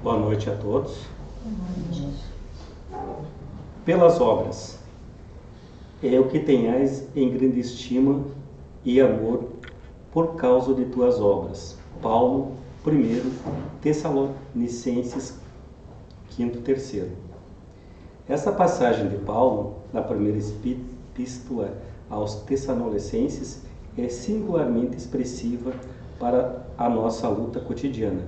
Boa noite a todos. Pelas obras, é o que tenhais em grande estima e amor por causa de tuas obras. Paulo, 1 Tessalonicenses 5:3. Essa passagem de Paulo, na primeira epístola aos Tessalonicenses, é singularmente expressiva para a nossa luta cotidiana.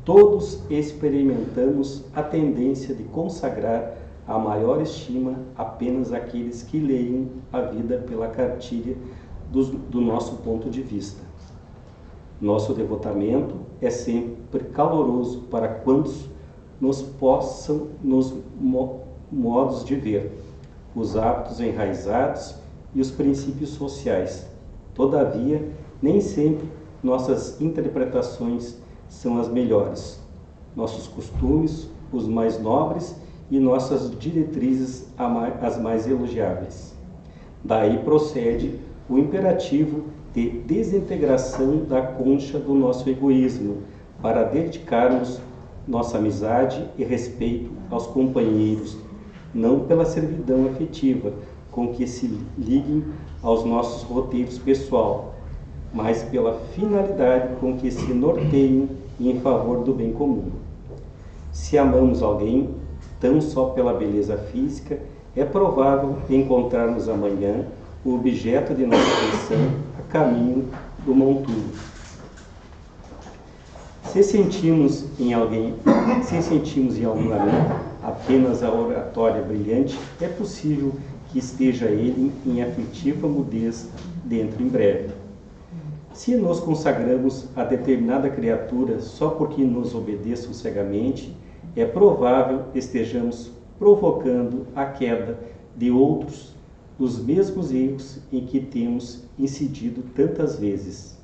Todos experimentamos a tendência de consagrar a maior estima apenas àqueles que leem a vida pela cartilha do nosso ponto de vista. Nosso devotamento é sempre caloroso para quantos nos possam nos modos de ver, os hábitos enraizados e os princípios sociais. Todavia, nem sempre nossas interpretações são as melhores. Nossos costumes, os mais nobres, e nossas diretrizes, as mais elogiáveis. Daí procede o imperativo de desintegração da concha do nosso egoísmo, para dedicarmos nossa amizade e respeito aos companheiros, não pela servidão efetiva com que se liguem aos nossos roteiros pessoal, mas pela finalidade com que se norteiem em favor do bem comum. Se amamos alguém, tão só pela beleza física, é provável encontrarmos amanhã o objeto de nossa atenção a caminho do monturo. Se sentimos em alguém apenas a oratória brilhante, é possível que esteja ele em afetiva mudez dentro em breve. Se nos consagramos a determinada criatura só porque nos obedeçam cegamente, é provável estejamos provocando a queda de outros dos mesmos erros em que temos incidido tantas vezes.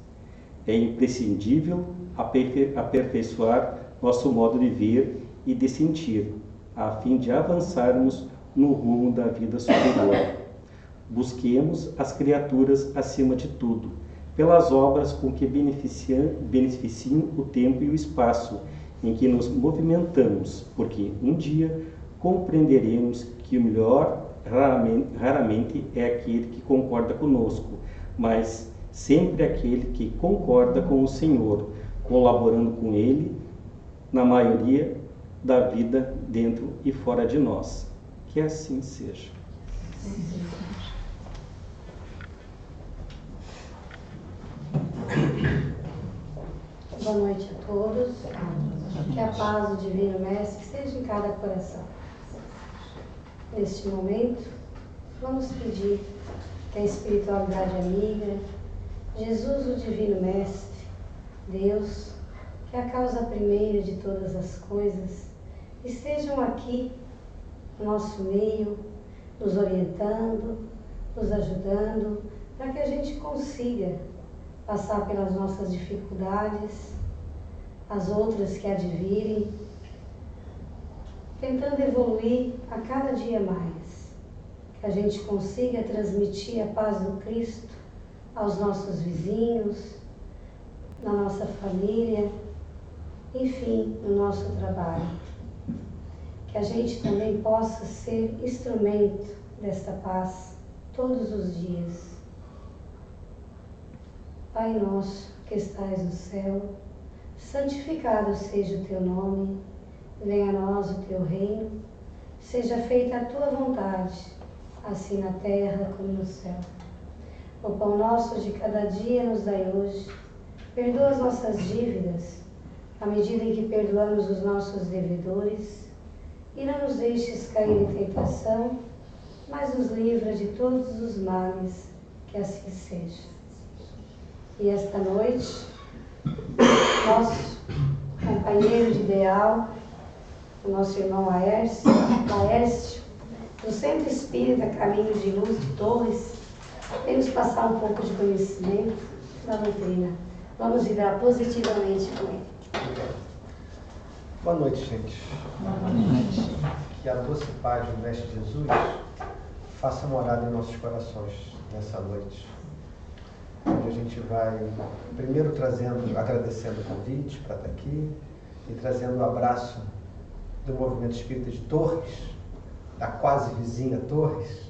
É imprescindível aperfeiçoar nosso modo de ver e de sentir, a fim de avançarmos no rumo da vida superior. Busquemos as criaturas acima de tudo, pelas obras com que beneficiam o tempo e o espaço em que nos movimentamos, porque um dia compreenderemos que o melhor raramente é aquele que concorda conosco, mas sempre aquele que concorda com o Senhor, colaborando com Ele na maioria da vida dentro e fora de nós. Que assim seja. Boa noite a todos. Que a paz do Divino Mestre seja em cada coração. Neste momento, vamos pedir que a espiritualidade amiga, Jesus, o Divino Mestre, Deus, que é a causa primeira de todas as coisas, estejam aqui no nosso meio, nos orientando, nos ajudando, para que a gente consiga passar pelas nossas dificuldades, as outras que advirem, tentando evoluir a cada dia mais, que a gente consiga transmitir a paz do Cristo aos nossos vizinhos, na nossa família, enfim, no nosso trabalho. Que a gente também possa ser instrumento desta paz todos os dias. Pai nosso que estais no céu, santificado seja o teu nome, venha a nós o teu reino, seja feita a tua vontade, assim na terra como no céu. O pão nosso de cada dia nos dai hoje, perdoa as nossas dívidas, à medida em que perdoamos os nossos devedores, e não nos deixes cair em tentação, mas nos livra de todos os males, que assim seja. E esta noite, nosso companheiro de ideal, o nosso irmão Laércio, do Centro Espírita Caminho de Luz de Torres, vem nos passar um pouco de conhecimento da doutrina. Vamos vibrar positivamente com ele. Boa noite, gente. Boa noite. Que a doce paz do Mestre Jesus faça morada em nossos corações nessa noite, onde a gente vai primeiro agradecendo o convite para estar aqui e trazendo o abraço do Movimento Espírita de Torres, da quase vizinha Torres,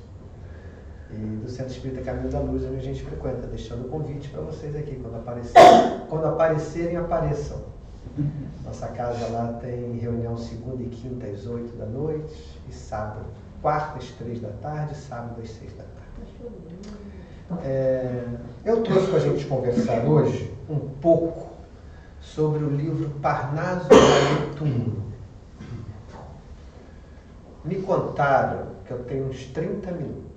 e do Centro Espírita Caminho da Luz, onde a gente frequenta, deixando o convite para vocês aqui, quando aparecerem, apareçam. Nossa casa lá tem reunião segunda e quinta às 8 da noite e sábado, quarta às 3 da tarde, sábado às 6 da tarde. Eu trouxe para a gente conversar hoje um pouco sobre o livro Parnaso de Túmulo. Me contaram que eu tenho uns 30 minutos.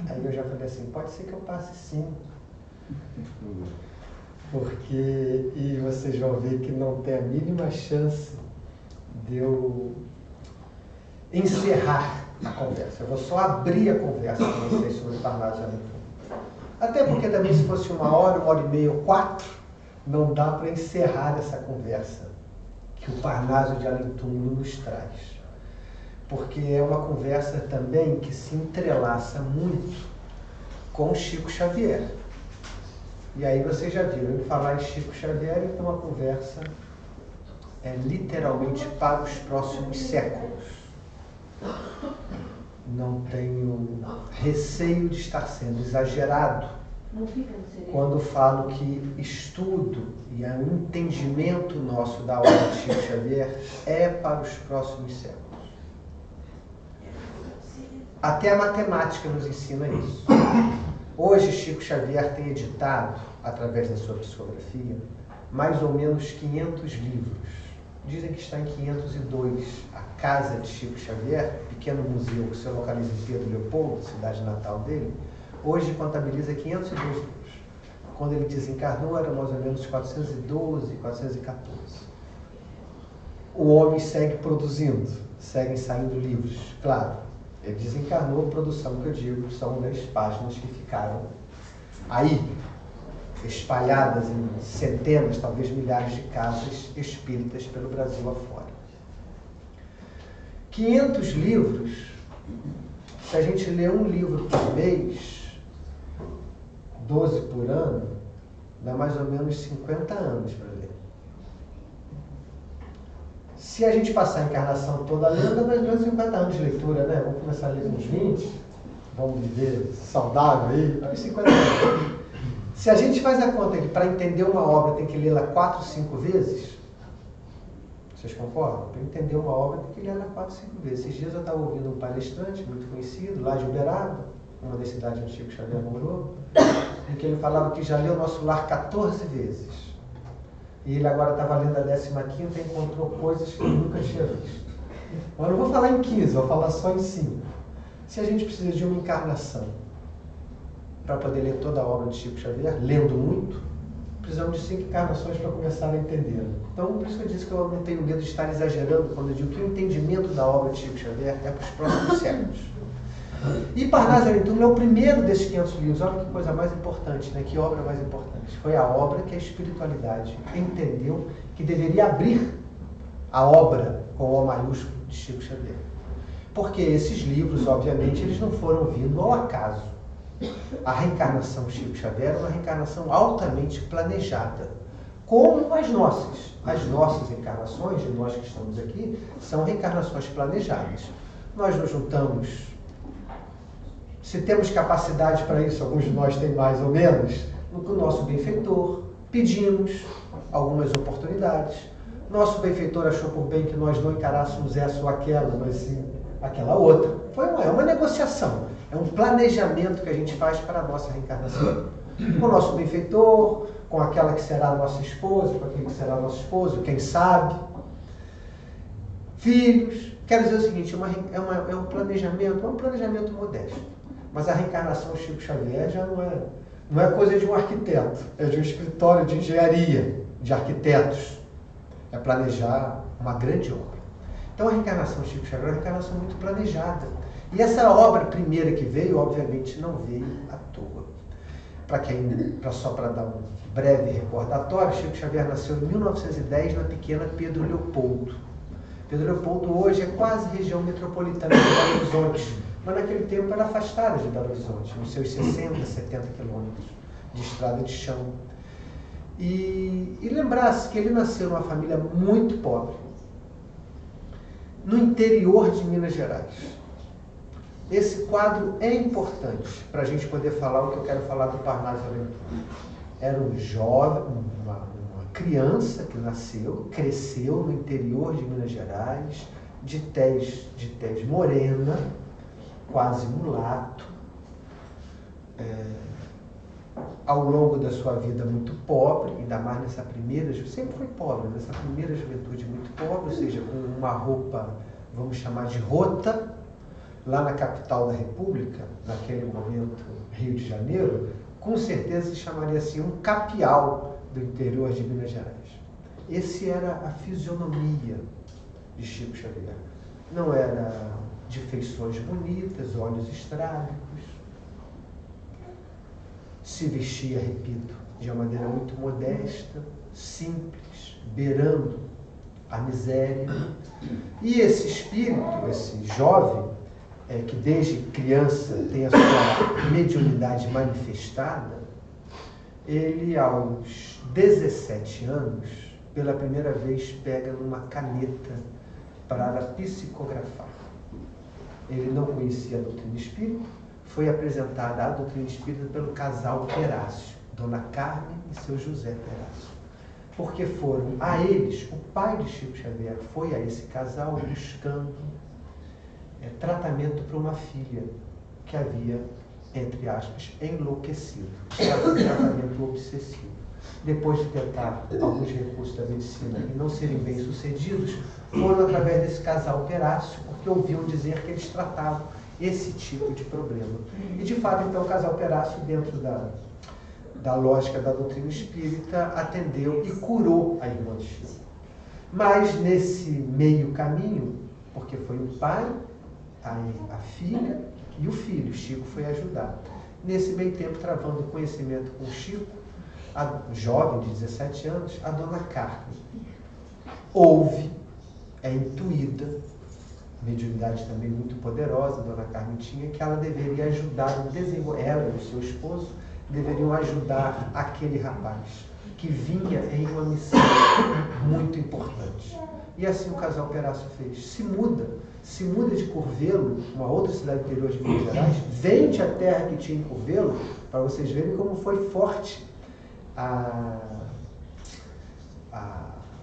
Aí eu já falei assim, pode ser que eu passe sim. E vocês vão ver que não tem a mínima chance de eu encerrar a conversa. Eu vou só abrir a conversa com vocês sobre o Parnaso de Túmulo. Até porque também se fosse 1 hora, 1h30 ou 4, não dá para encerrar essa conversa que o Parnaso de Túmulo nos traz. Porque é uma conversa também que se entrelaça muito com Chico Xavier. E aí vocês já viram, em falar em Chico Xavier, então a conversa é literalmente para os próximos séculos. Não tenho receio de estar sendo exagerado quando falo que estudo e o entendimento nosso da obra de Chico Xavier é para os próximos séculos. Até a matemática nos ensina isso. Hoje, Chico Xavier tem editado, através da sua psicografia, mais ou menos 500 livros. Dizem que está em 502. A casa de Chico Xavier, pequeno museu que se localiza em Pedro Leopoldo, cidade natal dele, hoje contabiliza 502 livros. Quando ele desencarnou, eram mais ou menos 412, 414. O homem segue produzindo, seguem saindo livros, claro. Ele desencarnou, a produção que eu digo são 10 páginas que ficaram aí, espalhadas em centenas, talvez milhares de casas espíritas pelo Brasil afora. 500 livros, se a gente lê um livro por mês, 12 por ano, dá mais ou menos 50 anos para ler. Se a gente passar a encarnação toda lendo, dá mais ou menos 50 anos de leitura, né? Vamos começar a ler uns 20, vamos viver saudável aí, uns 50 anos. Se a gente faz a conta que para entender uma obra tem que lê-la 4, 5 vezes, vocês concordam? Para entender uma obra tem que lê-la 4, 5 vezes. Esses dias eu estava ouvindo um palestrante muito conhecido, lá de Uberaba, uma das cidades onde Chico Xavier morou, em que ele falava que já leu Nosso Lar 14 vezes. E ele agora estava lendo a 15ª e encontrou coisas que eu nunca tinha visto. Mas não vou falar em 15, vou falar só em 5. Se a gente precisa de uma encarnação para poder ler toda a obra de Chico Xavier, lendo muito, precisamos de 5 encarnações para começar a entender. Então, por isso que eu disse que eu não tenho medo de estar exagerando quando eu digo que o entendimento da obra de Chico Xavier é para os próximos séculos. E Parnaso de Túmulo é o primeiro desses 500 livros. Olha que coisa mais importante, né? Que obra mais importante. Foi a obra que a espiritualidade entendeu que deveria abrir a obra com O maiúsculo de Chico Xavier. Porque esses livros, obviamente, eles não foram vindo ao acaso. A reencarnação de Chico Xavier é uma reencarnação altamente planejada, como as nossas. As nossas encarnações, de nós que estamos aqui, são reencarnações planejadas. Nós nos juntamos. Se temos capacidade para isso, alguns de nós têm mais ou menos, no que o nosso benfeitor, pedimos algumas oportunidades. Nosso benfeitor achou por bem que nós não encarássemos essa ou aquela, mas sim aquela outra. É uma negociação, é um planejamento que a gente faz para a nossa reencarnação. Com o nosso benfeitor, com aquela que será a nossa esposa, com aquele que será o nosso esposo, quem sabe. Filhos. Quero dizer o seguinte, é um planejamento modesto. Mas a reencarnação de Chico Xavier já não é coisa de um arquiteto, é de um escritório de engenharia, de arquitetos. É planejar uma grande obra. Então a reencarnação de Chico Xavier é uma reencarnação muito planejada. E essa obra primeira que veio, obviamente, não veio à toa. Só para dar um breve recordatório, Chico Xavier nasceu em 1910 na pequena Pedro Leopoldo. Pedro Leopoldo hoje é quase região metropolitana de Belo Horizonte, mas naquele tempo era afastada de Belo Horizonte, nos seus 60, 70 quilômetros de estrada de chão. E lembrar-se que ele nasceu numa família muito pobre, no interior de Minas Gerais. Esse quadro é importante para a gente poder falar o que eu quero falar do Parnaso Aventura. Era um jovem, uma criança que nasceu, cresceu no interior de Minas Gerais, de tez morena, quase mulato, ao longo da sua vida muito pobre, ainda mais nessa primeira, sempre foi pobre, nessa primeira juventude muito pobre, ou seja, com uma roupa, vamos chamar de rota, lá na capital da República, naquele momento, Rio de Janeiro, com certeza se chamaria assim um capial do interior de Minas Gerais. Esse era a fisionomia de Chico Xavier. Não era de feições bonitas, olhos estrábicos. Se vestia, repito, de uma maneira muito modesta, simples, beirando a miséria. E esse espírito, esse jovem, que desde criança tem a sua mediunidade manifestada, ele aos 17 anos, pela primeira vez, pega numa caneta para psicografar. Ele não conhecia a doutrina espírita, foi apresentada a doutrina espírita pelo casal Perácio, Dona Carmen e seu José Perácio. Porque foram a eles, o pai de Chico Xavier foi a esse casal buscando tratamento para uma filha que havia, entre aspas, enlouquecido. Estava em tratamento obsessivo. Depois de tentar alguns recursos da medicina e não serem bem sucedidos, foram através desse casal Perácio, porque ouviam dizer que eles tratavam esse tipo de problema. E de fato, então, o casal Perácio, dentro da lógica da doutrina espírita, atendeu e curou a irmã de Chico. Mas nesse meio caminho, porque foi o pai, a filha e o filho, Chico foi ajudar. Nesse meio tempo, travando conhecimento com Chico, a jovem de 17 anos, a Dona Carmen, ouve, é intuída, mediunidade também muito poderosa, a Dona Carmen tinha, que ela deveria ajudar no desenvolvimento, ela e o seu esposo deveriam ajudar aquele rapaz que vinha em uma missão muito importante. E assim o casal Perácio fez. Se muda de Curvelo, uma outra cidade interior de Minas Gerais, vende a terra que tinha em Curvelo, para vocês verem como foi forte a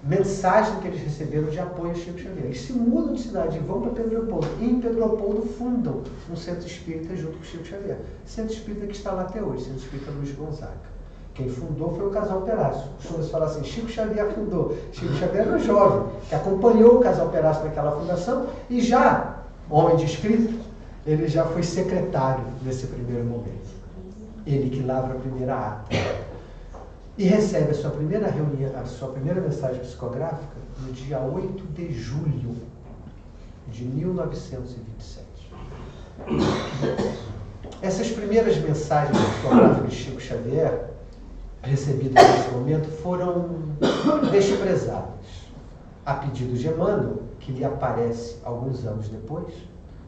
mensagem que eles receberam de apoio a Chico Xavier. Eles se mudam de cidade e vão para Pedro Leopoldo. E em Pedro Leopoldo fundam um centro espírita junto com Chico Xavier. Centro espírita que está lá até hoje, Centro Espírita Luiz Gonzaga. Quem fundou foi o casal Perácio. Costumas falar assim, Chico Xavier fundou. Chico Xavier era um jovem que acompanhou o casal Perácio naquela fundação e já, homem de escrito, ele já foi secretário nesse primeiro momento. Ele que lavra a primeira ata. E recebe a sua primeira reunião, a sua primeira mensagem psicográfica no dia 8 de julho de 1927. Essas primeiras mensagens psicográficas de Chico Xavier, recebidas nesse momento, foram desprezadas. A pedido de Emmanuel, que lhe aparece alguns anos depois,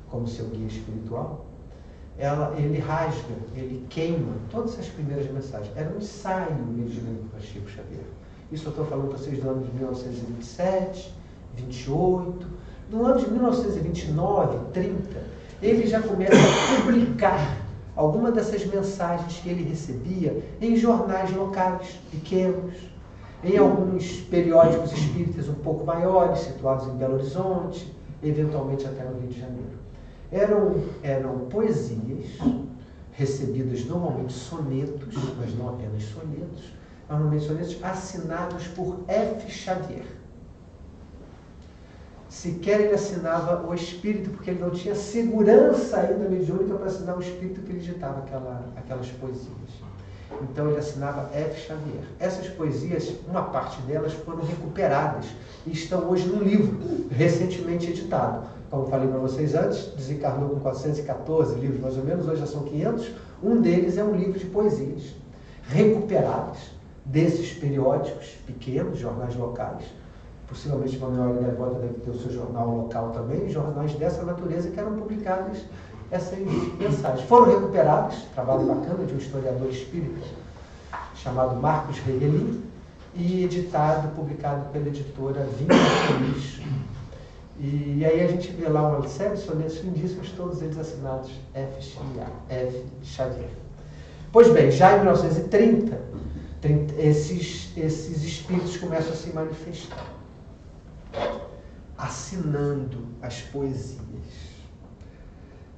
como seu guia espiritual, ele rasga, ele queima todas essas primeiras mensagens. Era um ensaio mediúnico para Chico Xavier. Isso eu estou falando para vocês do ano de 1927, 28. No ano de 1929, 30, ele já começa a publicar algumas dessas mensagens que ele recebia em jornais locais, pequenos, em alguns periódicos espíritas um pouco maiores, situados em Belo Horizonte, eventualmente até no Rio de Janeiro. Eram poesias, recebidas normalmente sonetos, mas não apenas sonetos, normalmente sonetos assinados por F. Xavier. Sequer ele assinava o espírito, porque ele não tinha segurança ainda mediúnica para assinar o espírito que ele ditava aquelas poesias. Então ele assinava F. Xavier. Essas poesias, uma parte delas foram recuperadas e estão hoje num livro recentemente editado. Como falei para vocês antes, desencarnou com 414 livros mais ou menos, hoje já são 500. Um deles é um livro de poesias recuperadas desses periódicos pequenos, jornais locais. Possivelmente Manuel Gaivota deve ter o seu jornal local também, jornais dessa natureza que eram publicados essas mensagens. Foram recuperadas, trabalho bacana de um historiador espírita chamado Marcos Reguelin, e editado, publicado pela editora Vinha Feliz. E aí a gente vê lá uma série de sonetos lindíssimos, todos eles assinados F. Xavier. Pois bem, já em 1930, esses espíritos começam a se manifestar, assinando as poesias.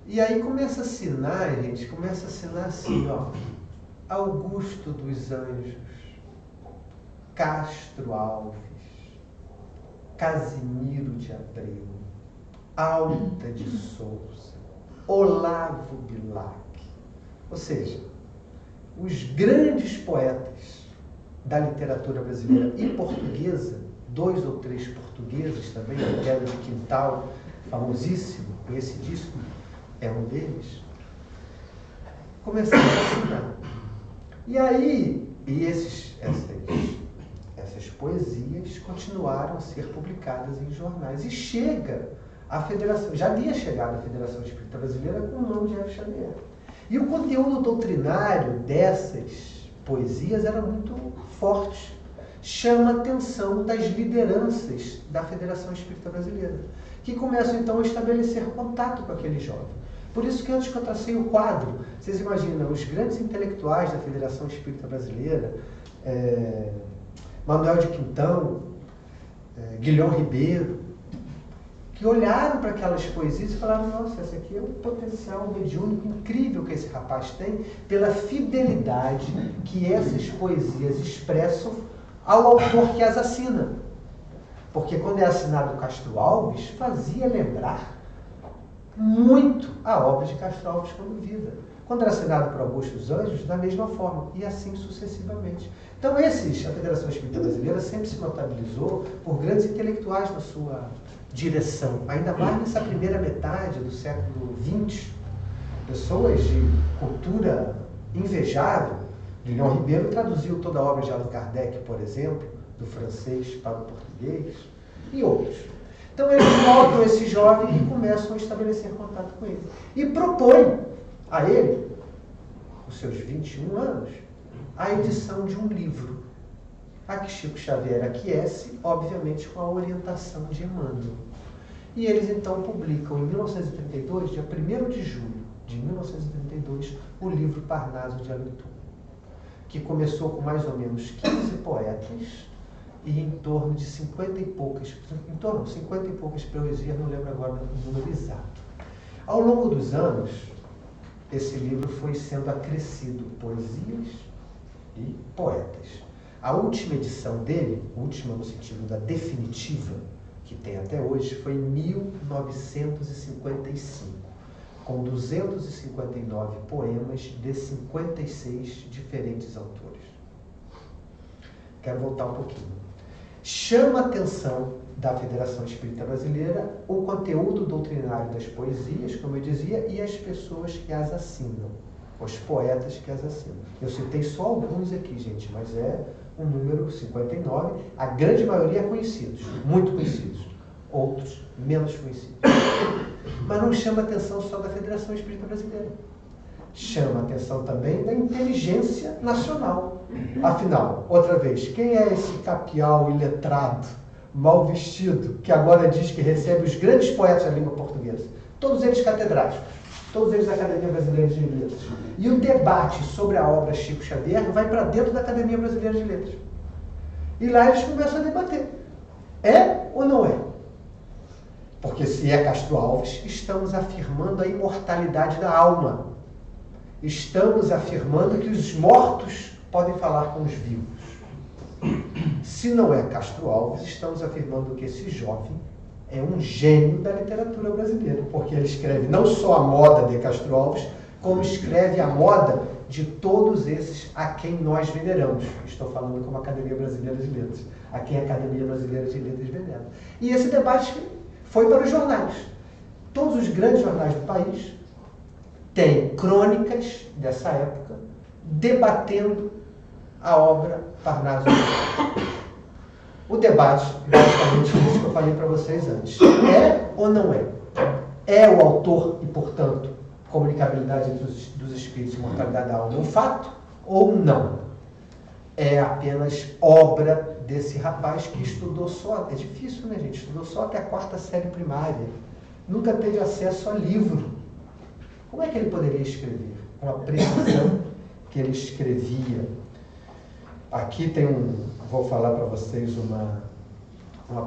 E aí começa a assinar, gente, assim, ó, Augusto dos Anjos, Castro Alves, Casimiro de Abreu, Alta de Souza, Olavo Bilac. Ou seja, os grandes poetas da literatura brasileira e portuguesa, 2 ou 3 portugueses também, Queda de Quintal, famosíssimo, conhecidíssimo, é um deles, começaram a assinar. E aí, essas poesias continuaram a ser publicadas em jornais. E chega a Federação, já havia chegado a Federação Espírita Brasileira com o nome de F. Xavier. E o conteúdo doutrinário dessas poesias era muito forte. Chama a atenção das lideranças da Federação Espírita Brasileira, que começam então a estabelecer contato com aquele jovem. Por isso que antes que eu tracei o quadro, vocês imaginam, os grandes intelectuais da Federação Espírita Brasileira, Manuel de Quintão, Guilhom Ribeiro, que olharam para aquelas poesias e falaram, nossa, esse aqui é um potencial mediúnico incrível que esse rapaz tem, pela fidelidade que essas poesias expressam ao autor que as assina. Porque quando é assinado Castro Alves, fazia lembrar muito a obra de Castro Alves quando viva. Quando era assinado por Augusto dos Anjos, da mesma forma, e assim sucessivamente. Então a Federação Espírita Brasileira sempre se notabilizou por grandes intelectuais na sua direção, ainda mais nessa primeira metade do século XX. Pessoas de cultura invejável. Guilhom Ribeiro traduziu toda a obra de Allan Kardec, por exemplo, do francês para o português, e outros. Então eles voltam esse jovem e começam a estabelecer contato com ele. E propõem a ele, os seus 21 anos, a edição de um livro, a que Chico Xavier aquece, obviamente com a orientação de Emmanuel. E eles então publicam em 1932, dia 1º de julho de 1932, o livro Parnaso de Alentum, que começou com mais ou menos 15 poetas e em torno de 50 e poucas poesias, não lembro agora o número exato. Ao longo dos anos, esse livro foi sendo acrescido poesias e poetas. A última edição dele, última no sentido da definitiva, que tem até hoje, foi em 1955, com 259 poemas de 56 diferentes autores. Quero voltar um pouquinho. Chama a atenção da Federação Espírita Brasileira o conteúdo doutrinário das poesias, como eu dizia, e as pessoas que as assinam, os poetas que as assinam. Eu citei só alguns aqui, gente, mas é um número 59, a grande maioria conhecidos, muito conhecidos, outros menos conhecidos. Mas não chama a atenção só da Federação Espírita Brasileira. Chama a atenção também da inteligência nacional. Afinal, outra vez, quem é esse capial iletrado, mal vestido, que agora diz que recebe os grandes poetas da língua portuguesa? Todos eles catedráticos, todos eles da Academia Brasileira de Letras. E o debate sobre a obra Chico Xavier vai para dentro da Academia Brasileira de Letras. E lá eles começam a debater. É ou não é? Porque se é Castro Alves, estamos afirmando a imortalidade da alma. Estamos afirmando que os mortos podem falar com os vivos. Se não é Castro Alves, estamos afirmando que esse jovem é um gênio da literatura brasileira, porque ele escreve não só a moda de Castro Alves, como escreve a moda de todos esses a quem nós veneramos. Estou falando como Academia Brasileira de Letras, a quem a Academia Brasileira de Letras venera. E esse debate foi para os jornais. Todos os grandes jornais do país têm crônicas dessa época debatendo a obra Parnaso de Alentum. O debate, basicamente, isso que eu falei para vocês antes. É ou não é? É o autor e, portanto, comunicabilidade dos espíritos e mortalidade da alma é um fato ou não? É apenas obra desse rapaz que estudou só, é difícil, né, gente? Estudou só até a 4ª série primária. Nunca teve acesso a livro. Como é que ele poderia escrever? Com a precisão que ele escrevia. Aqui tem vou falar para vocês uma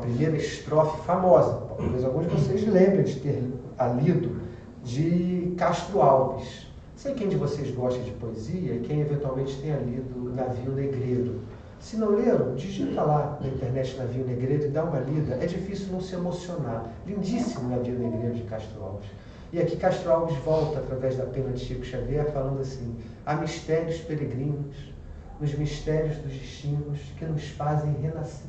primeira estrofe famosa. Talvez alguns de vocês lembrem de ter lido, de Castro Alves. Sei quem de vocês gosta de poesia e quem eventualmente tenha lido Navio Negreiro. Se não leram, digita lá na internet Navio Negreiro e dá uma lida. É difícil não se emocionar. Lindíssimo Navio Negreiro de Castro Alves. E aqui Castro Alves volta, através da pena de Chico Xavier, falando assim: há mistérios peregrinos, nos mistérios dos destinos que nos fazem renascer.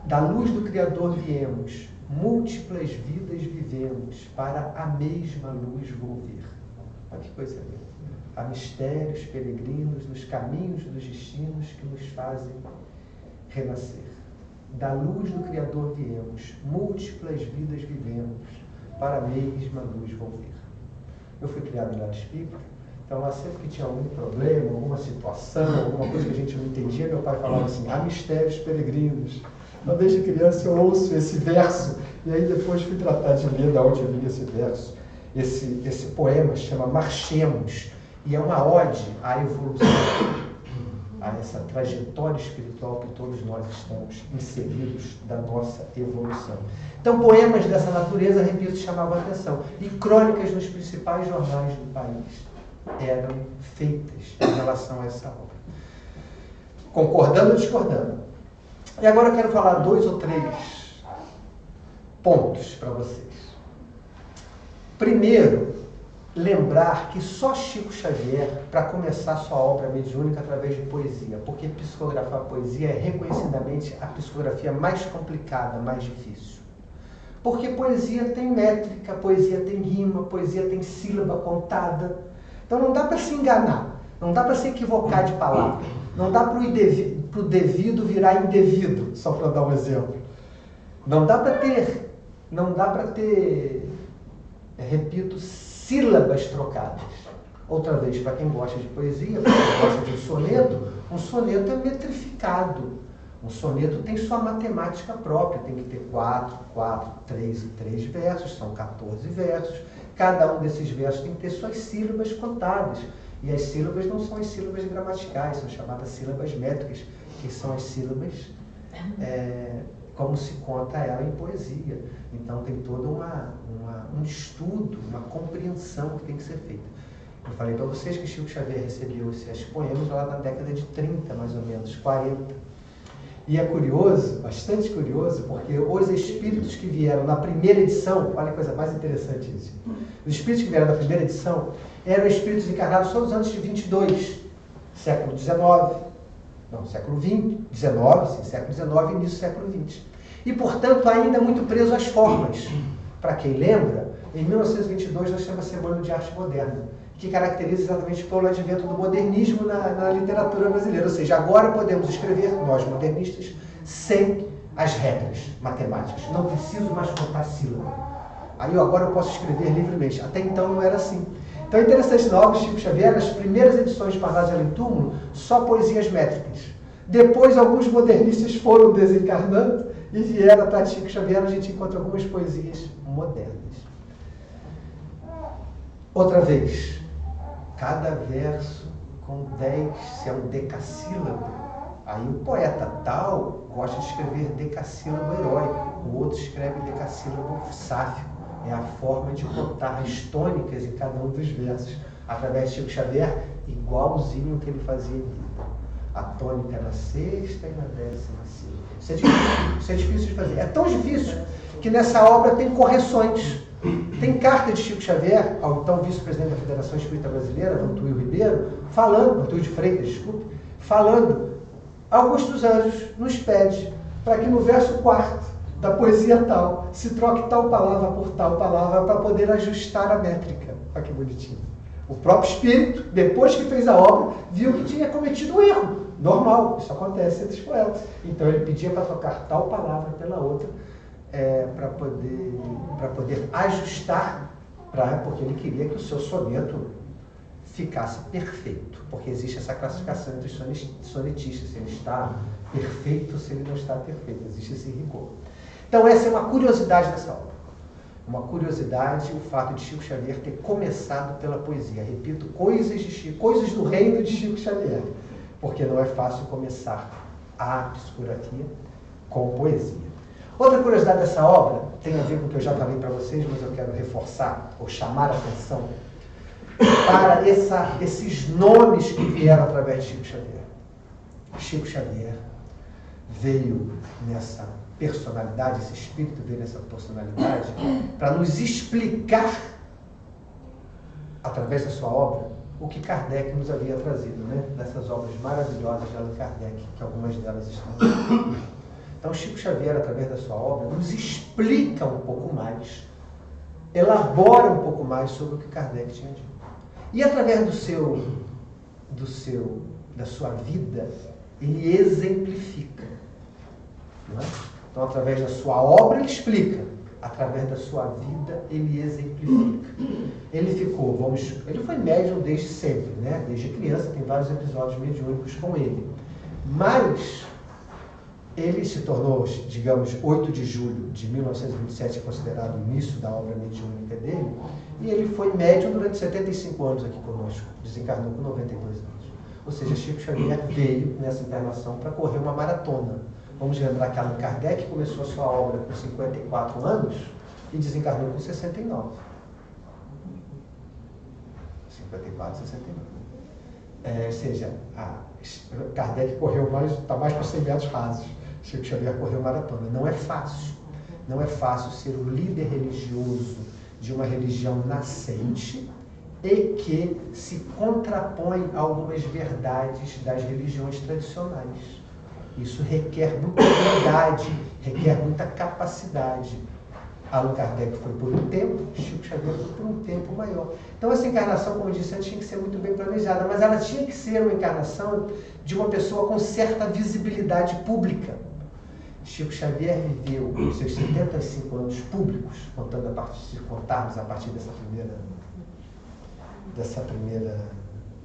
Da luz do Criador viemos, múltiplas vidas vivemos, para a mesma luz volver. Olha que coisa linda. Há mistérios peregrinos nos caminhos dos destinos que nos fazem renascer. Da luz do Criador viemos, múltiplas vidas vivemos, para a mesma luz volver. Eu fui criado em lar espírita, então lá sempre que tinha algum problema, alguma situação, alguma coisa que a gente não entendia, meu pai falava assim: há mistérios peregrinos. Então, desde criança eu ouço esse verso, e aí depois fui tratar de ler de onde vinha esse verso. Esse poema se chama Marchemos, e é uma ode à evolução, a essa trajetória espiritual que todos nós estamos inseridos da nossa evolução. Então, poemas dessa natureza, repito, chamavam a atenção. E crônicas nos principais jornais do país eram feitas em relação a essa obra. Concordando ou discordando? E agora eu quero falar 2 ou 3 pontos para vocês. Primeiro, lembrar que só Chico Xavier, para começar sua obra mediúnica através de poesia, porque psicografar poesia é reconhecidamente a psicografia mais complicada, mais difícil. Porque poesia tem métrica, poesia tem rima, poesia tem sílaba contada. Então não dá para se enganar, não dá para se equivocar de palavra, não dá para o devido virar indevido, só para dar um exemplo. Não dá para ter, repito, sílabas trocadas. Outra vez, para quem gosta de poesia, para quem gosta de um soneto é metrificado. Um soneto tem sua matemática própria, tem que ter 4, 3 e 3 versos, são 14 versos. Cada um desses versos tem que ter suas sílabas contadas. E as sílabas não são as sílabas gramaticais, são chamadas sílabas métricas, que são as sílabas como se conta ela em poesia. Então tem todo um estudo, uma compreensão que tem que ser feita. Eu falei para vocês que Chico Xavier recebeu esses poemas lá na década de 30, mais ou menos, 40. E é curioso, bastante curioso, porque os espíritos que vieram na primeira edição, olha a coisa mais interessante isso, os espíritos que vieram na primeira edição eram espíritos encarnados só nos anos de 22, século XIX, não, século XX, século XIX e início do século XX. E, portanto, ainda muito preso às formas. Para quem lembra, em 1922 nós temos a Semana de Arte Moderna, que caracteriza exatamente pelo advento do modernismo na literatura brasileira. Ou seja, agora podemos escrever, nós modernistas, sem as regras matemáticas. Não preciso mais contar sílaba. Aí agora eu posso escrever livremente. Até então não era assim. Então é interessante, na obra de Chico Xavier, nas primeiras edições de Parnaso de Além Túmulo, só poesias métricas. Depois, alguns modernistas foram desencarnando e vieram para Chico Xavier, a gente encontra algumas poesias modernas. Outra vez, cada verso com 10, se é um decassílabo, aí o poeta tal gosta de escrever decassílabo heróico, o outro escreve decassílabo sáfico. É a forma de botar as tônicas em cada um dos versos, através de Chico Xavier, igualzinho o que ele fazia em vida. A tônica na sexta e na 10ª sílaba. Isso é difícil de fazer. É tão difícil que nessa obra tem correções. Tem carta de Chico Xavier, ao então vice-presidente da Federação Espírita Brasileira, Vantuil Ribeiro, Vantuil de Freitas, desculpe, falando: Augusto dos Anjos nos pede para que no verso 4º da poesia tal se troque tal palavra por tal palavra para poder ajustar a métrica. Olha que bonitinho. O próprio Espírito, depois que fez a obra, viu que tinha cometido um erro. Normal, isso acontece entre os poetas. Então ele pedia para trocar tal palavra pela outra, para poder ajustar porque ele queria que o seu soneto ficasse perfeito, porque existe essa classificação entre os sonetistas, se ele está perfeito ou se ele não está perfeito, existe esse rigor. Então essa é uma curiosidade dessa obra. Uma curiosidade, o fato de Chico Xavier ter começado pela poesia. Repito, coisas do reino de Chico Xavier, porque não é fácil começar a psicografia com poesia. Outra curiosidade dessa obra tem a ver com o que eu já falei para vocês, mas eu quero reforçar ou chamar a atenção para esses nomes que vieram através de Chico Xavier. Chico Xavier veio nessa personalidade, esse espírito veio nessa personalidade para nos explicar, através da sua obra, o que Kardec nos havia trazido, né? Dessas obras maravilhosas de Allan Kardec, que algumas delas estão aqui. Então, Chico Xavier, através da sua obra, nos explica um pouco mais, elabora um pouco mais sobre o que Kardec tinha dito. E através da sua vida, ele exemplifica. Não é? Então, através da sua obra, ele explica. Através da sua vida, ele exemplifica. Ele foi médium desde sempre, né? Desde criança, tem vários episódios mediúnicos com ele. Mas ele se tornou, digamos, 8 de julho de 1927, considerado o início da obra mediúnica dele, e ele foi médium durante 75 anos aqui conosco, desencarnou com 92 anos. Ou seja, Chico Xavier veio nessa encarnação para correr uma maratona. Vamos lembrar que Allan Kardec começou a sua obra com 54 anos e desencarnou com 69. 54, 69. Ou seja, Kardec correu está mais para 100 metros rasos. Chico Xavier correu maratona. Não é fácil. Não é fácil ser o líder religioso de uma religião nascente e que se contrapõe a algumas verdades das religiões tradicionais. Isso requer muita habilidade, requer muita capacidade. Allan Kardec foi por um tempo, Chico Xavier foi por um tempo maior. Então essa encarnação, como eu disse antes, tinha que ser muito bem planejada, mas ela tinha que ser uma encarnação de uma pessoa com certa visibilidade pública. Chico Xavier viveu os seus 75 anos públicos, se contarmos a partir dessa primeira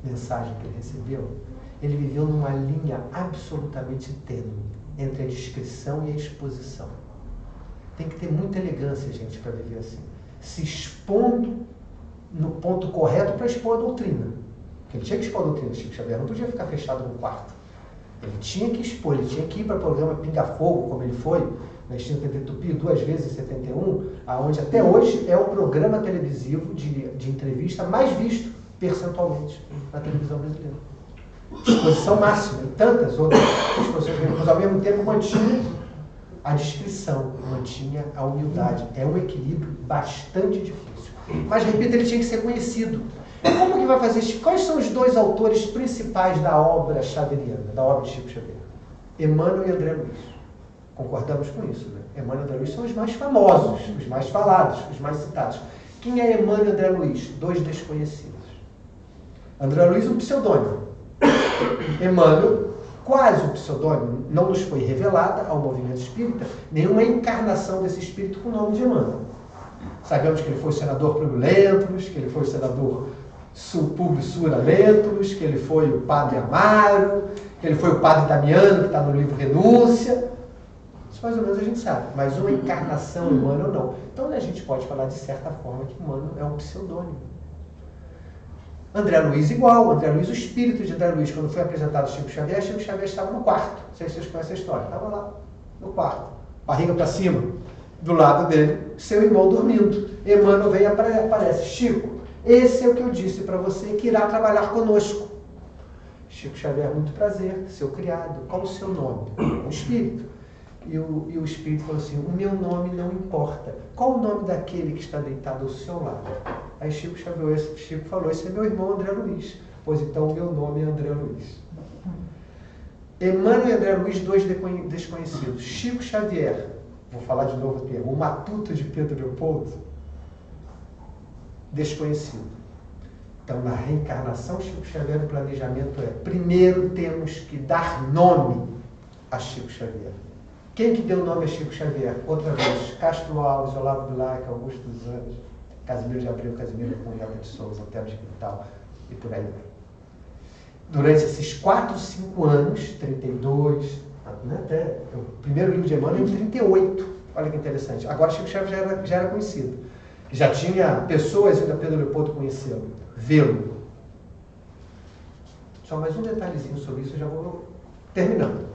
mensagem que ele recebeu, ele viveu numa linha absolutamente tênue entre a descrição e a exposição. Tem que ter muita elegância, gente, para viver assim. Se expondo no ponto correto para expor a doutrina. Porque ele tinha que expor a doutrina, Chico Xavier não podia ficar fechado no quarto. Ele tinha que expor, ele tinha que ir para o programa Pinga Fogo, como ele foi, na extinta TV Tupi, 2 vezes em 71, aonde até hoje é o programa televisivo de entrevista mais visto, percentualmente, na televisão brasileira. Exposição máxima, e tantas outras exposições, mas ao mesmo tempo mantinha a descrição, mantinha a humildade. É um equilíbrio bastante difícil. Mas, repito, ele tinha que ser conhecido. Como que vai fazer isso? Quais são os 2 autores principais da obra xaveriana, da obra de Chico Xavier? Emmanuel e André Luiz. Concordamos com isso, né? Emmanuel e André Luiz são os mais famosos, os mais falados, os mais citados. Quem é Emmanuel e André Luiz? 2 desconhecidos. André Luiz, um pseudônimo. Emmanuel, quase um pseudônimo, não nos foi revelada ao movimento espírita nenhuma encarnação desse espírito com o nome de Emmanuel. Sabemos que ele foi o senador Publio Lentulus, que ele foi o senador Publio Sura Lentulus, que ele foi o padre Amaro, que ele foi o padre Damiano, que está no livro Renúncia. Isso mais ou menos a gente sabe, mas uma encarnação Emmanuel não. Então a gente pode falar de certa forma que Emmanuel é um pseudônimo. André Luiz igual. André Luiz, o espírito de André Luiz, quando foi apresentado Chico Xavier estava no quarto. Não sei se vocês conhecem a história. Estava lá, no quarto. Barriga para cima. Do lado dele, seu irmão dormindo. Emmanuel vem e aparece. Chico, esse é o que eu disse para você, que irá trabalhar conosco. Chico Xavier, muito prazer, seu criado. Qual o seu nome? O espírito. E o espírito falou assim, o meu nome não importa. Qual o nome daquele que está deitado ao seu lado? Aí Chico falou, esse é meu irmão André Luiz. Pois então o meu nome é André Luiz. Emmanuel e André Luiz, 2 desconhecidos. Chico Xavier, vou falar de novo o termo, o matuto de Pedro Leopoldo, desconhecido. Então, na reencarnação, Chico Xavier, o planejamento é, primeiro temos que dar nome a Chico Xavier. Quem que deu nome a Chico Xavier? Outra vez, Castro Alves, Olavo Bilac, Augusto dos Anjos, Casimiro de Abreu, Casimiro Cunha de Souza, Otero de Quintal e por aí vai. Durante esses 4, 5 anos, 32, até o primeiro livro de Emmanuel em 38, olha que interessante. Agora Chico Xavier já era conhecido. Já tinha pessoas indo a Pedro Leopoldo conhecê-lo, vê-lo. Só mais um detalhezinho sobre isso, eu já vou terminando.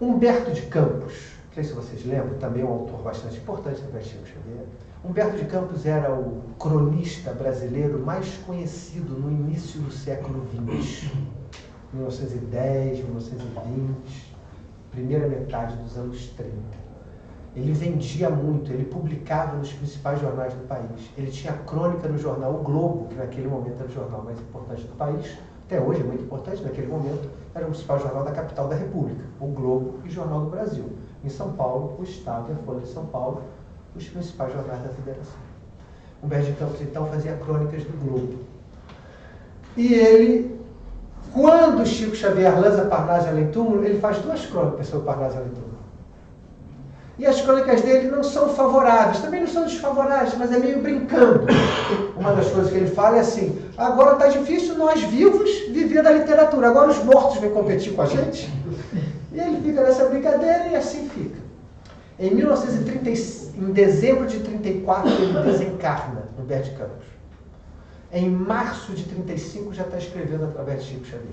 Humberto de Campos, não sei se vocês lembram, também é um autor bastante importante do Chico Xavier. Humberto de Campos era o cronista brasileiro mais conhecido no início do século XX, 1910, 1920, primeira metade dos anos 30. Ele vendia muito, ele publicava nos principais jornais do país. Ele tinha crônica no jornal O Globo, que naquele momento era o jornal mais importante do país. Até hoje é muito importante, naquele momento era o principal jornal da capital da República, O Globo e Jornal do Brasil. Em São Paulo, o Estado e a Folha de São Paulo, os principais jornais da Federação. Humberto de Campos, então, fazia crônicas do Globo. E ele, quando Chico Xavier lança Parnaso Além Túmulo, ele faz 2 crônicas sobre Parnaso Além Túmulo. E as crônicas dele não são favoráveis, também não são desfavoráveis, mas é meio brincando. Uma das coisas que ele fala é assim: agora está difícil nós vivos viver da literatura, agora os mortos vêm competir com a gente. E ele fica nessa brincadeira e assim fica. Em 1930, em dezembro de 34, ele desencarna, Humberto de Campos. Em março de 35, já está escrevendo através de Chico Xavier.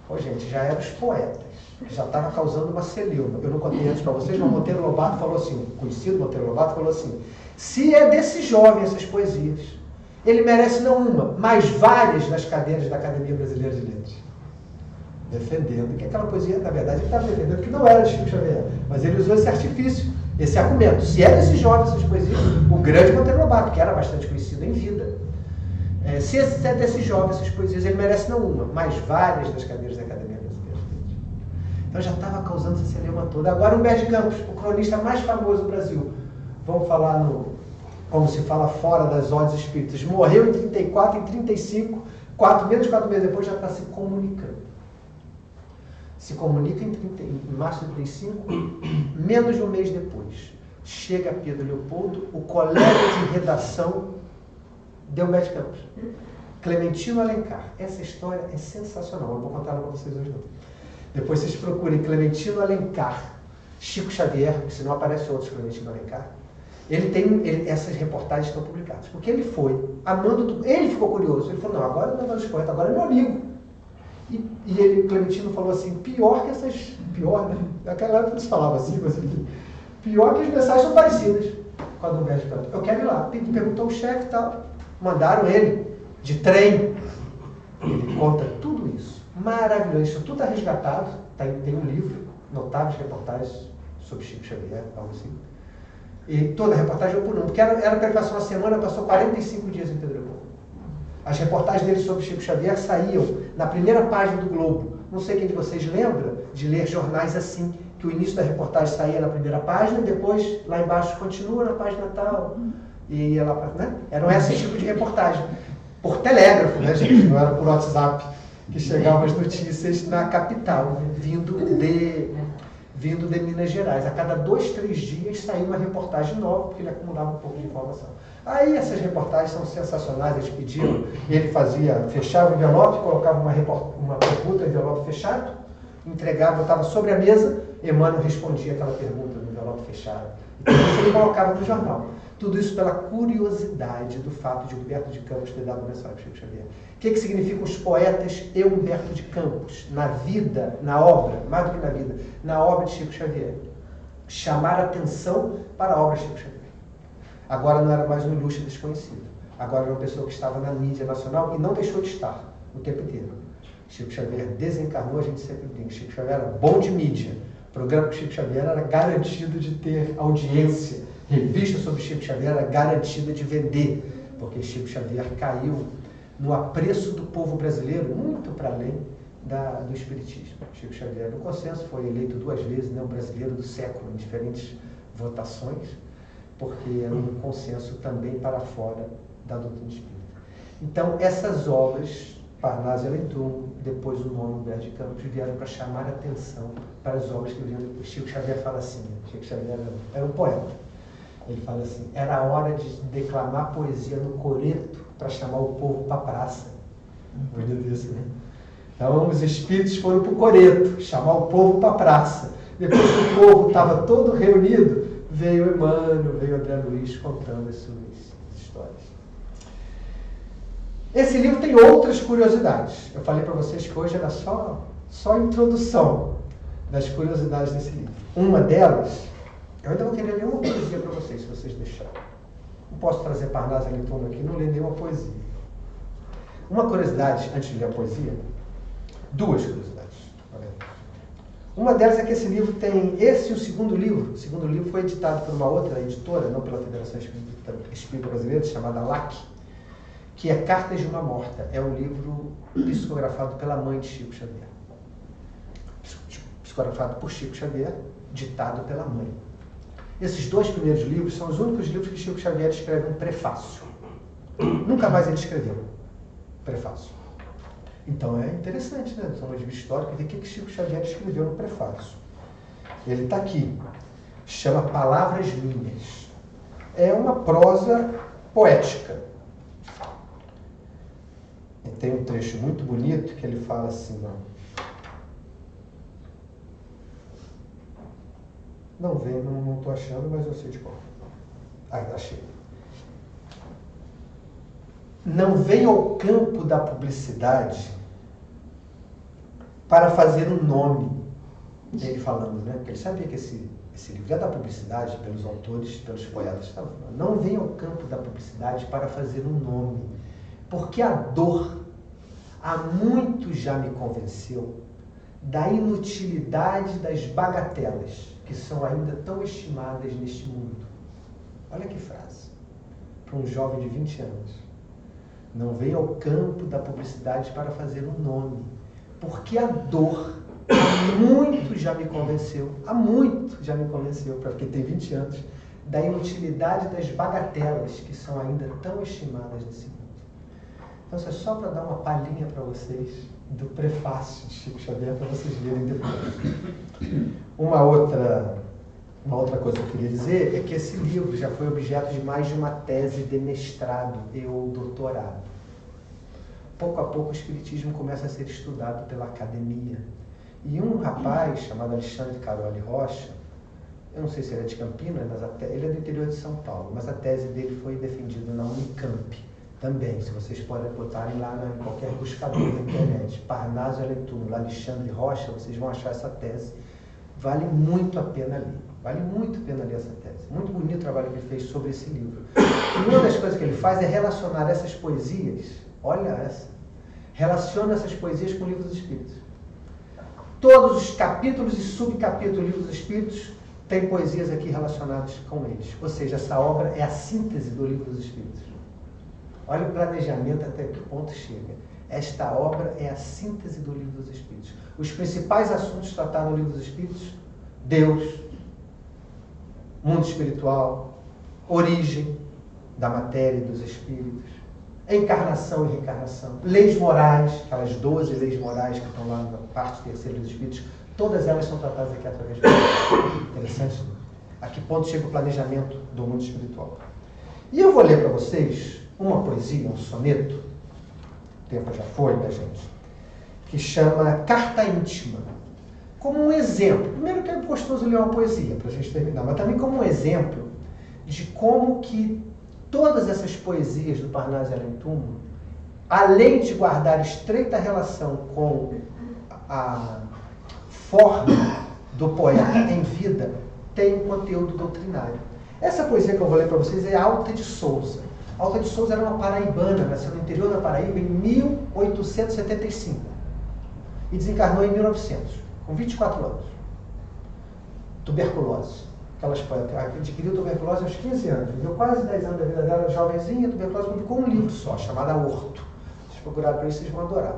Ô, gente, já eram os poetas. Já estava causando uma celeuma. Eu não contei antes para vocês, mas Monteiro Lobato falou assim, o conhecido Monteiro Lobato falou assim: se é desse jovem essas poesias, ele merece não uma, mas várias nas cadeiras da Academia Brasileira de Letras. Defendendo que aquela poesia, na verdade, ele estava defendendo que não era de Chico Xavier, mas ele usou esse artifício, esse argumento. Se é desse jovem essas poesias, o grande Monteiro Lobato, que era bastante conhecido em vida, se é desse jovem essas poesias, ele merece não uma, mas várias nas cadeiras da Academia Brasileira de Letras. Então já estava causando essa celeuma toda. Agora Humberto de Campos, o cronista mais famoso do Brasil, vamos falar como se fala fora das ordens espíritas, morreu em 34, em 35, menos de 4 meses depois já está se comunicando. Se comunica em março de 35, menos de um mês depois. Chega Pedro Leopoldo, o colega de redação de Humberto de Campos, Clementino Alencar. Essa história é sensacional, eu vou contar ela para vocês hoje não. Depois vocês procurem Clementino Alencar, Chico Xavier, porque senão aparece outros Clementino Alencar. Essas reportagens estão publicadas, porque ele foi, ele ficou curioso, ele falou: não, agora não é mais poeta, agora é meu amigo. E Clementino falou assim: pior, né? Naquela época se falava assim, mas enfim, pior que as mensagens são parecidas com a do Humberto de Campos. Eu quero ir lá. Perguntou ao chefe e tal. Mandaram ele de trem. Ele conta tudo isso. Maravilhoso. Isso tudo está resgatado. Tem um livro, notáveis reportagens sobre Chico Xavier, algo assim. E toda a reportagem por um, porque era para ele passar uma semana, passou 45 dias em Pedro Leopoldo. As reportagens dele sobre Chico Xavier saíam na primeira página do Globo. Não sei quem de vocês lembra de ler jornais assim, que o início da reportagem saía na primeira página, depois lá embaixo continua na página tal, e ia lá para... Né? Eram esse tipo de reportagem. Por telégrafo, né, gente? Não era por WhatsApp que chegavam as notícias na capital, vindo de Minas Gerais. A cada 2, 3 dias saía uma reportagem nova, porque ele acumulava um pouco de informação. Aí essas reportagens são sensacionais, eles pediam, ele fechava o envelope, colocava uma pergunta no envelope fechado, entregava, botava sobre a mesa, Emmanuel respondia aquela pergunta no envelope fechado. Então isso ele colocava no jornal. Tudo isso pela curiosidade do fato de Humberto de Campos ter dado mensagem para Chico Xavier. O que significam os poetas e Humberto de Campos na vida, na obra, mais do que na vida, na obra de Chico Xavier? Chamar atenção para a obra de Chico Xavier. Agora não era mais um ilustre desconhecido. Agora era uma pessoa que estava na mídia nacional e não deixou de estar o tempo inteiro. Chico Xavier desencarnou, a gente sempre brinca. Chico Xavier era bom de mídia. O programa com Chico Xavier era garantido de ter audiência. Revista sobre Chico Xavier era garantida de vender, porque Chico Xavier caiu no apreço do povo brasileiro, muito para além do espiritismo. Chico Xavier, no consenso, foi eleito 2 vezes, né, o brasileiro do século, em diferentes votações, porque era um consenso também para fora da doutrina espírita. Então, essas obras Parnaso e Além Túmulo, depois o nome Humberto de Campos, vieram para chamar a atenção para as obras que viriam depois. Chico Xavier fala assim, Chico Xavier era um poeta. Ele fala assim, era a hora de declamar poesia no coreto para chamar o povo para a praça. Bonito isso, né? Então os espíritos foram para o coreto, chamar o povo para a praça. Depois que o povo estava todo reunido, veio Emmanuel, veio André Luiz contando as suas histórias. Esse livro tem outras curiosidades. Eu falei para vocês que hoje era só a introdução das curiosidades desse livro. Uma delas, eu ainda vou querer ler uma poesia para vocês, se vocês deixarem. Não posso trazer Parnaso e Além Túmulo aqui, não ler nenhuma poesia. Uma curiosidade, antes de ler a poesia, duas curiosidades. Uma delas é que esse livro tem esse e o segundo livro. O segundo livro foi editado por uma outra editora, não pela Federação Espírita Brasileira, chamada LAC, que é Cartas de uma Morta. É um livro psicografado pela mãe de Chico Xavier. Psicografado por Chico Xavier, ditado pela mãe. Esses dois primeiros livros são os únicos livros que Chico Xavier escreve um prefácio. Nunca mais ele escreveu prefácio. Então é interessante, né? Do ponto de vista histórico, ver o que Chico Xavier escreveu no prefácio. Ele está aqui. Chama Palavras Minhas. É uma prosa poética. E tem um trecho muito bonito que ele fala assim, não vem, não estou achando, mas eu sei de qual. Achei. Não venha ao campo da publicidade para fazer um nome. Ele falando, né? Porque ele sabia que esse livro é da publicidade, pelos autores, pelos poetas. Não venha ao campo da publicidade para fazer um nome, porque a dor, há muito já me convenceu da inutilidade das bagatelas, que são ainda tão estimadas neste mundo. Olha que frase, para um jovem de 20 anos. Não venha ao campo da publicidade para fazer um nome, porque a dor, há muito já me convenceu, porque tem 20 anos, da inutilidade das bagatelas, que são ainda tão estimadas nesse mundo. Então, isso é só para dar uma palhinha para vocês do prefácio de Chico Xavier, para vocês lerem depois. Uma outra coisa que eu queria dizer é que esse livro já foi objeto de mais de uma tese de mestrado ou doutorado. Pouco a pouco o Espiritismo começa a ser estudado pela academia. E um rapaz chamado Alexandre Caroli Rocha, eu não sei se ele é de Campinas, mas ele é do interior de São Paulo, mas a tese dele foi defendida na Unicamp também. Se vocês podem botarem lá em qualquer buscador da internet, Parnaso e Além Túmulo, Alexandre Rocha, vocês vão achar essa tese. Vale muito a pena ler. Vale muito a pena ler essa tese. Muito bonito o trabalho que ele fez sobre esse livro. E uma das coisas que ele faz é relacionar essas poesias, olha essa, relaciona essas poesias com o Livro dos Espíritos. Todos os capítulos e subcapítulos do Livro dos Espíritos têm poesias aqui relacionadas com eles. Ou seja, essa obra é a síntese do Livro dos Espíritos. Olha o planejamento até que ponto chega. Esta obra é a síntese do Livro dos Espíritos. Os principais assuntos tratados no Livro dos Espíritos: Deus, mundo espiritual, origem da matéria e dos espíritos, encarnação e reencarnação, leis morais, aquelas 12 leis morais que estão lá na parte terceira dos espíritos, todas elas são tratadas aqui através do livro. Interessante? A que ponto chega o planejamento do mundo espiritual? E eu vou ler para vocês uma poesia, um soneto, o tempo já foi da gente, que chama Carta Íntima, como um exemplo. Primeiro que é gostoso ler uma poesia, para a gente terminar, mas também como um exemplo de como que todas essas poesias do Parnaso e Além Túmulo, além de guardar estreita relação com a forma do poeta em vida, tem um conteúdo doutrinário. Essa poesia que eu vou ler para vocês é Alta de Souza. Alta de Souza era uma paraibana, nasceu no interior da Paraíba em 1875 e desencarnou em 1900, com 24 anos. Tuberculose. Aquelas adquiriu tuberculose aos 15 anos, viveu quase 10 anos da vida dela, jovenzinha, tuberculose, publicou um livro só, chamado Aorto. Vocês procurarem para isso, vocês vão adorar.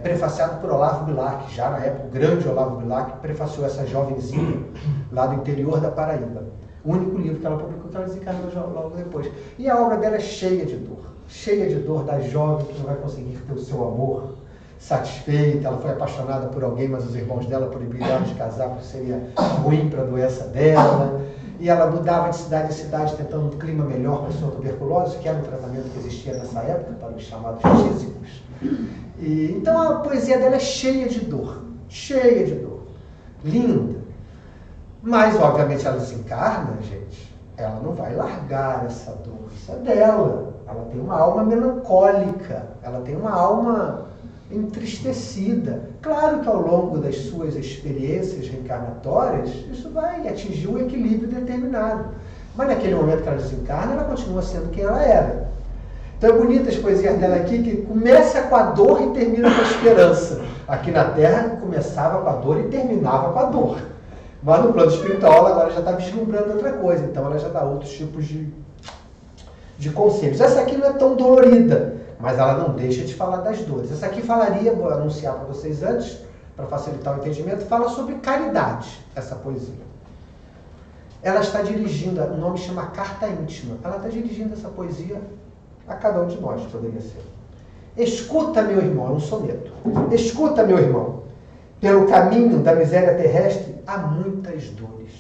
Prefaciado por Olavo Bilac, já na época, o grande Olavo Bilac prefaciou essa jovenzinha lá do interior da Paraíba. O único livro que ela publicou, que ela desencarnou logo depois. E a obra dela é cheia de dor. cheia de dor da jovem que não vai conseguir ter o seu amor satisfeito. Ela foi apaixonada por alguém, mas os irmãos dela proibiram de casar porque seria ruim para a doença dela. E ela mudava de cidade em cidade tentando um clima melhor para a sua tuberculose, que era um tratamento que existia nessa época para os chamados tísicos. Então a poesia dela é cheia de dor, linda. Mas, obviamente, ela desencarna, gente. Ela não vai largar essa dor, isso é dela. Ela tem uma alma melancólica, ela tem uma alma entristecida. Claro que ao longo das suas experiências reencarnatórias, isso vai atingir um equilíbrio determinado. Mas naquele momento que ela desencarna, ela continua sendo quem ela era. Então é bonita as poesias dela aqui, que começa com a dor e termina com a esperança. Aqui na Terra começava com a dor e terminava com a dor. Mas no plano espiritual ela agora já está vislumbrando outra coisa, então ela já dá outros tipos de conselhos. Essa aqui não é tão dolorida, mas ela não deixa de falar das dores. Essa aqui falaria, vou anunciar para vocês antes, para facilitar o entendimento, fala sobre caridade, essa poesia. Ela está dirigindo, o nome chama Carta Íntima, ela está dirigindo essa poesia a cada um de nós, poderia ser. Escuta, meu irmão, é um soneto. Escuta, meu irmão, pelo caminho da miséria terrestre há muitas dores,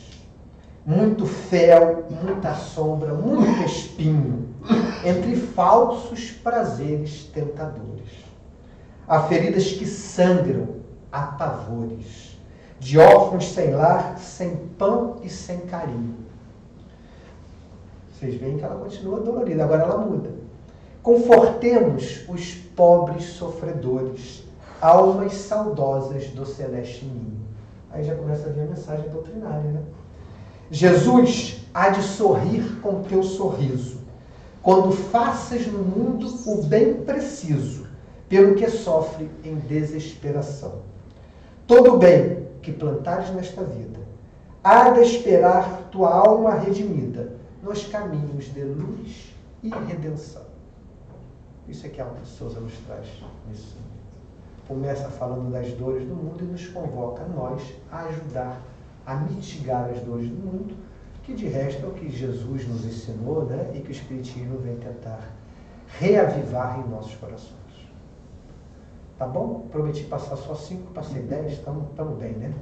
muito fel, muita sombra, muito espinho, entre falsos prazeres tentadores. Há feridas que sangram, há pavores, de órfãos sem lar, sem pão e sem carinho. Vocês veem que ela continua dolorida, agora ela muda. Confortemos os pobres sofredores, almas saudosas do celeste ninho. Aí já começa a vir a mensagem doutrinária, né? Jesus há de sorrir com teu sorriso, quando faças no mundo o bem preciso, pelo que sofre em desesperação. Todo bem que plantares nesta vida, há de esperar tua alma redimida, nos caminhos de luz e redenção. Isso é que a Alta de Souza nos traz nisso. Começa falando das dores do mundo e nos convoca a nós a ajudar a mitigar as dores do mundo, que de resto é o que Jesus nos ensinou, né? E que o Espiritismo vem tentar reavivar em nossos corações. Tá bom? Prometi passar só 5, passei 10, estamos bem, né?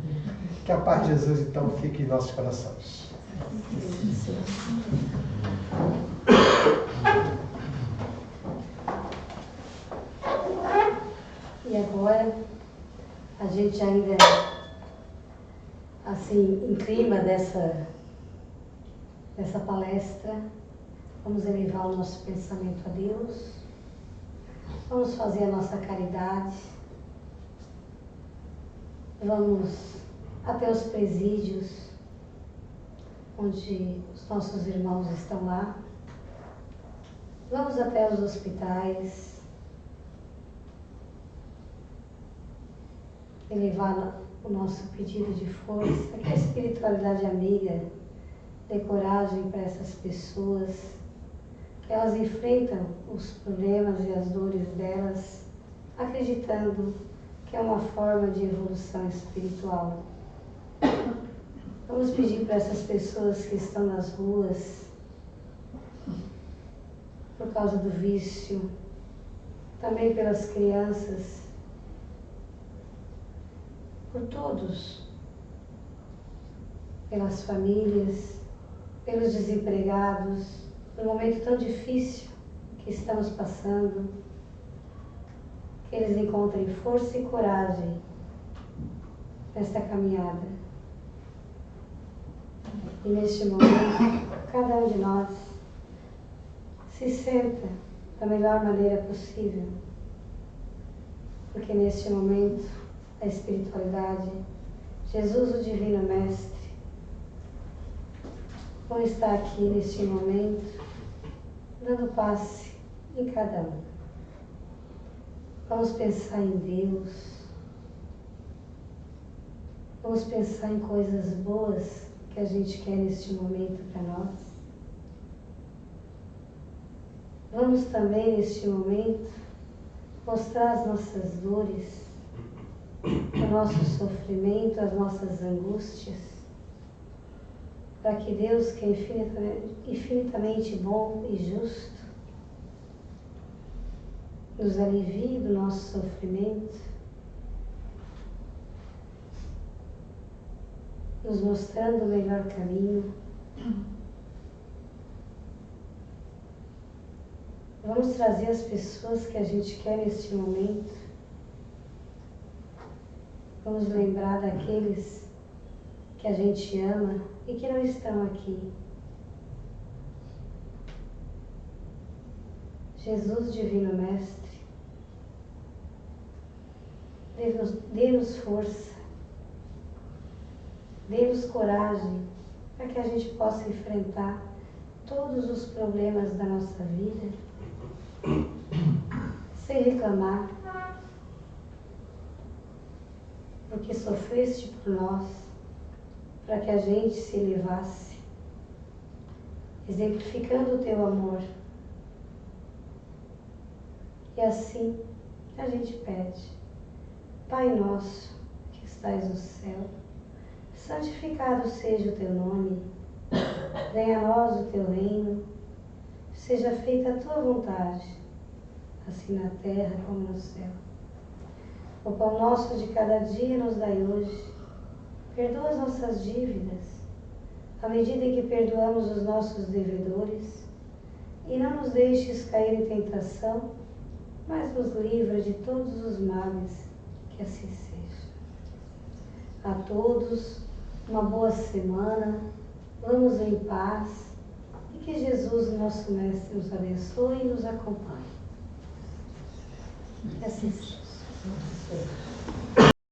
Que a paz de Jesus, então, fique em nossos corações. E agora, a gente ainda, assim, em clima dessa palestra, vamos elevar o nosso pensamento a Deus, vamos fazer a nossa caridade, vamos até os presídios, onde os nossos irmãos estão lá, vamos até os hospitais, elevar o nosso pedido de força, que a espiritualidade amiga dê coragem para essas pessoas, que elas enfrentam os problemas e as dores delas, acreditando que é uma forma de evolução espiritual. Vamos pedir para essas pessoas que estão nas ruas, por causa do vício, também pelas crianças, por todos, pelas famílias, pelos desempregados, no momento tão difícil que estamos passando, que eles encontrem força e coragem nesta caminhada. E neste momento, cada um de nós se senta da melhor maneira possível, porque neste momento a espiritualidade, Jesus, o Divino Mestre, vão estar aqui neste momento, dando passe em cada um. Vamos pensar em Deus, vamos pensar em coisas boas que a gente quer neste momento para nós. Vamos também neste momento mostrar as nossas dores, o nosso sofrimento, as nossas angústias, para que Deus, que é infinitamente bom e justo, nos alivie do nosso sofrimento, nos mostrando o melhor caminho. Vamos trazer as pessoas que a gente quer neste momento. Vamos lembrar daqueles que a gente ama e que não estão aqui. Jesus, Divino Mestre, dê-nos força, dê-nos coragem para que a gente possa enfrentar todos os problemas da nossa vida sem reclamar, porque sofreste por nós, para que a gente se elevasse, exemplificando o teu amor. E assim a gente pede: Pai nosso que estais no céu, santificado seja o teu nome, venha a nós o teu reino, seja feita a tua vontade, assim na terra como no céu. O pão nosso de cada dia nos dai hoje, perdoa as nossas dívidas, à medida em que perdoamos os nossos devedores, e não nos deixes cair em tentação, mas nos livra de todos os males, que assim seja. A todos, uma boa semana, vamos em paz, e que Jesus, nosso Mestre, nos abençoe e nos acompanhe. Que assim seja.